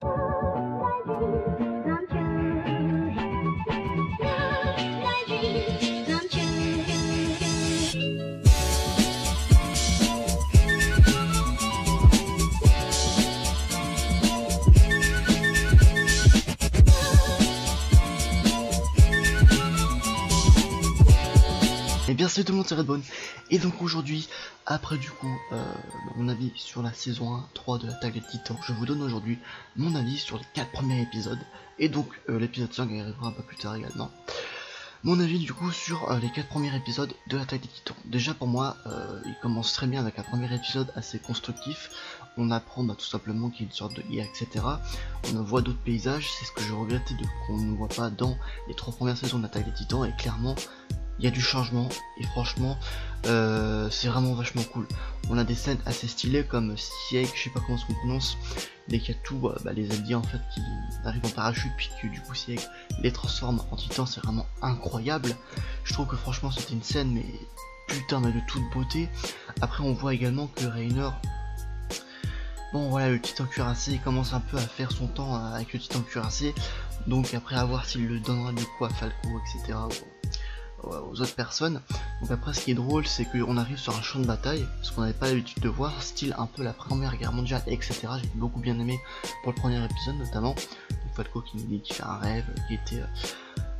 Et bien salut tout le monde, c'est Redbone. Et donc aujourd'hui, après du coup mon avis sur la saison 1-3 de l'attaque des Titans, je vous donne aujourd'hui mon avis sur les 4 premiers épisodes. Et donc l'épisode 5 arrivera un peu plus tard également. Mon avis du coup sur les 4 premiers épisodes de l'attaque des Titans. Déjà pour moi, il commence très bien avec un premier épisode assez constructif. On apprend tout simplement qu'il y a une sorte de guerre, etc. On voit d'autres paysages, c'est ce que je regrettais qu'on ne voit pas dans les 3 premières saisons de l'attaque des Titans. Et clairement, il y a du changement et franchement c'est vraiment vachement cool. On a des scènes assez stylées comme Sieg, je sais pas comment on prononce, dès qu'il y a tout, les alliés en fait qui arrivent en parachute puis que du coup Sieg les transforme en titans, c'est vraiment incroyable. Je trouve que franchement c'était une scène mais putain mais de toute beauté. Après on voit également que Reiner, bon voilà, le titan cuirassé il commence un peu à faire son temps avec le titan cuirassé, donc après à voir s'il le donnera du coup à Falco, etc. aux autres personnes. Donc après ce qui est drôle c'est qu'on arrive sur un champ de bataille, ce qu'on n'avait pas l'habitude de voir, style un peu la première guerre mondiale, etc. J'ai beaucoup bien aimé pour le premier épisode notamment. Donc Falco qui nous dit qu'il fait un rêve, qui était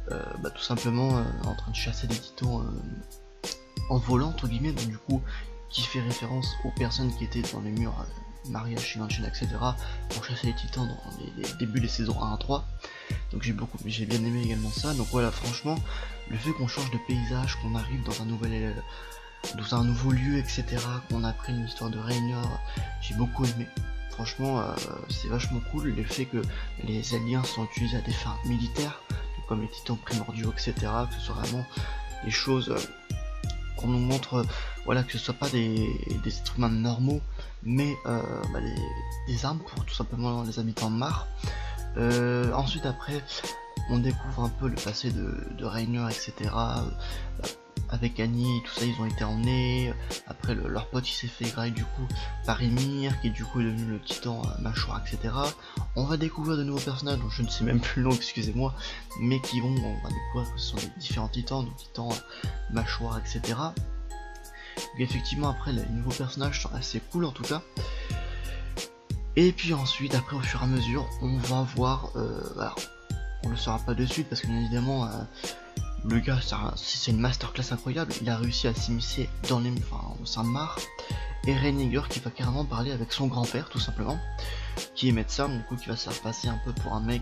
tout simplement en train de chasser des titans en volant entre guillemets, donc du coup qui fait référence aux personnes qui étaient dans les murs Maria, Shivanshin, etc. pour chasser les titans dans les débuts des saisons 1 à 3. Donc j'ai bien aimé également ça. Donc voilà, franchement, le fait qu'on change de paysage, qu'on arrive dans un nouveau lieu, etc., qu'on apprenne une histoire de Reiner, j'ai beaucoup aimé. Franchement, c'est vachement cool. Le fait que les aliens sont utilisés à des fins militaires, comme les titans primordiaux, etc., que ce soit vraiment des choses qu'on nous montre, voilà, que ce soit pas des êtres humains normaux, mais des armes pour tout simplement les habitants de Mar. Ensuite après on découvre un peu le passé de Reiner, etc. Avec Annie, tout ça, ils ont été emmenés. Après leur pote il s'est fait grailler du coup par Ymir, qui du coup est devenu le titan mâchoire, etc. On va découvrir de nouveaux personnages dont je ne sais même plus le nom, excusez-moi, mais on va découvrir que ce sont des différents titans, donc titans mâchoire, etc. Donc effectivement après les nouveaux personnages sont assez cool en tout cas. Et puis ensuite après au fur et à mesure on va voir, alors on le saura pas de suite parce que bien évidemment le gars c'est une masterclass incroyable, il a réussi à s'immiscer dans au sein de Mar. Et Reiniger qui va carrément parler avec son grand-père tout simplement, qui est médecin, du coup qui va se faire passer un peu pour un mec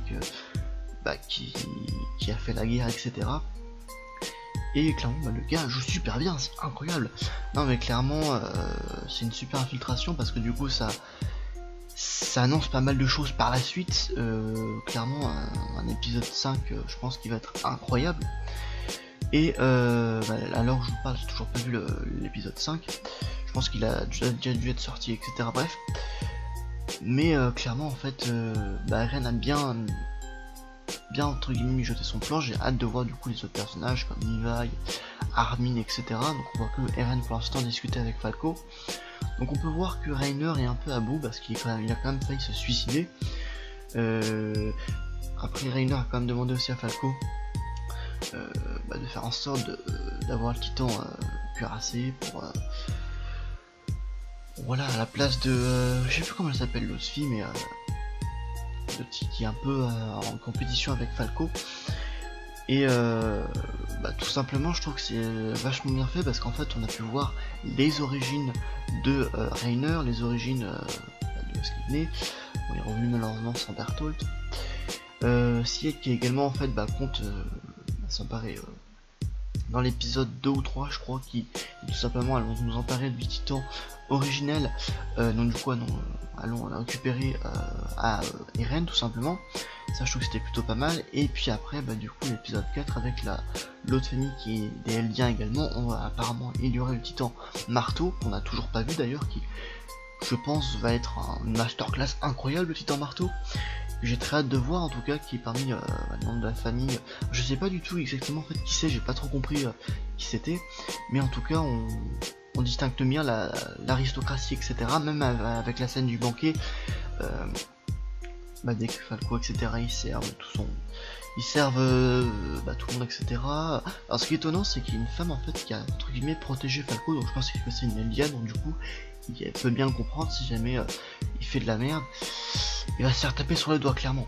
qui a fait la guerre, etc. Et clairement le gars joue super bien, c'est incroyable. Non mais clairement c'est une super infiltration parce que du coup ça annonce pas mal de choses par la suite. Clairement un épisode 5 je pense qu'il va être incroyable. Et alors que je vous parle, j'ai toujours pas vu l'épisode 5, je pense qu'il a déjà dû être sorti, etc. Bref, mais clairement en fait Eren a bien entre guillemets mijoté son plan. J'ai hâte de voir du coup les autres personnages comme Levi, Armin, etc. Donc on voit que Eren pour l'instant discuter avec Falco. Donc on peut voir que Reiner est un peu à bout parce qu'il a quand même failli se suicider. Après Reiner a quand même demandé aussi à Falco de faire en sorte d'avoir le titan cuirassé pour voilà, à la place de je sais plus comment elle s'appelle l'autre fille, mais qui est un peu en compétition avec Falco. Et tout simplement je trouve que c'est vachement bien fait parce qu'en fait on a pu voir les origines de Reiner, les origines de ce qu'il est né. Bon, il est revenu malheureusement sans Berthold. Sieg qui également en fait compte, ça paraît dans l'épisode 2 ou 3 je crois, qui tout simplement allons nous emparer du titan originel, donc du coup allons récupérer à Eren tout simplement. Ça je trouve que c'était plutôt pas mal. Et puis après du coup l'épisode 4 avec l'autre famille qui est des Eldiens également, on va apparemment améliorer le titan marteau, qu'on a toujours pas vu d'ailleurs, qui je pense va être une masterclass incroyable, le titan marteau. J'ai très hâte de voir en tout cas, qui est parmi les membres de la famille. Je sais pas du tout exactement en fait qui c'est, j'ai pas trop compris qui c'était, mais en tout cas on distingue bien l'aristocratie, etc. Même avec la scène du banquet, dès que Falco etc ils servent tout le monde etc. Alors ce qui est étonnant c'est qu'il y a une femme en fait qui a entre guillemets protégé Falco, donc je pense que c'est une Elia, donc du coup il peut bien le comprendre. Si jamais il fait de la merde, il va se faire taper sur les doigts clairement.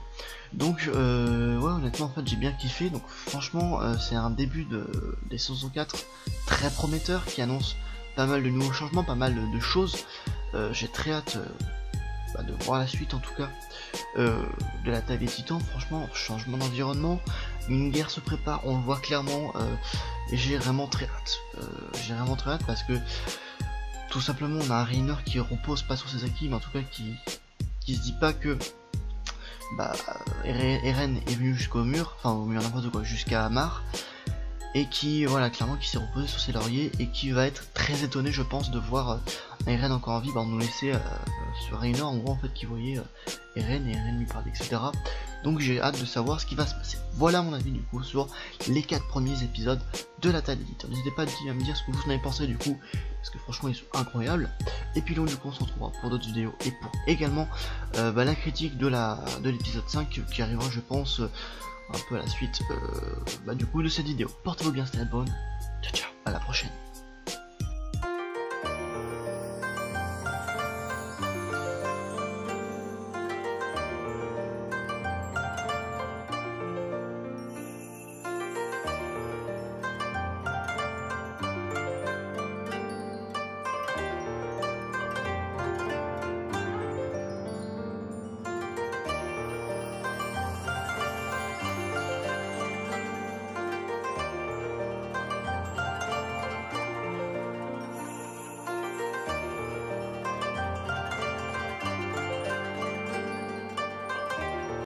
Donc ouais, honnêtement en fait j'ai bien kiffé. Donc franchement c'est un début des saisons 4 très prometteur qui annonce pas mal de nouveaux changements, pas mal de choses. J'ai très hâte de voir la suite en tout cas de l'attaque des titans. Franchement, changement d'environnement, une guerre se prépare, on le voit clairement, et j'ai vraiment très hâte parce que tout simplement on a un Reiner qui repose pas sur ses acquis, mais en tout cas qui se dit pas que Eren est venu jusqu'au mur, enfin au mur n'importe quoi, jusqu'à Amar, et qui voilà clairement qui s'est reposé sur ses lauriers et qui va être très étonné je pense de voir Eren encore en vie, nous laisser sur Reiner en gros en fait qui voyait Eren et Eren lui parlait etc. Donc j'ai hâte de savoir ce qui va se passer. Voilà mon avis du coup sur les 4 premiers épisodes de l'attaque des titans. N'hésitez pas à me dire ce que vous en avez pensé du coup, parce que franchement ils sont incroyables. Et puis donc du coup on se retrouvera pour d'autres vidéos et pour également la critique de l'épisode 5 qui arrivera je pense un peu à la suite du coup de cette vidéo. Portez-vous bien, c'était Redbone. Ciao ciao, à la prochaine.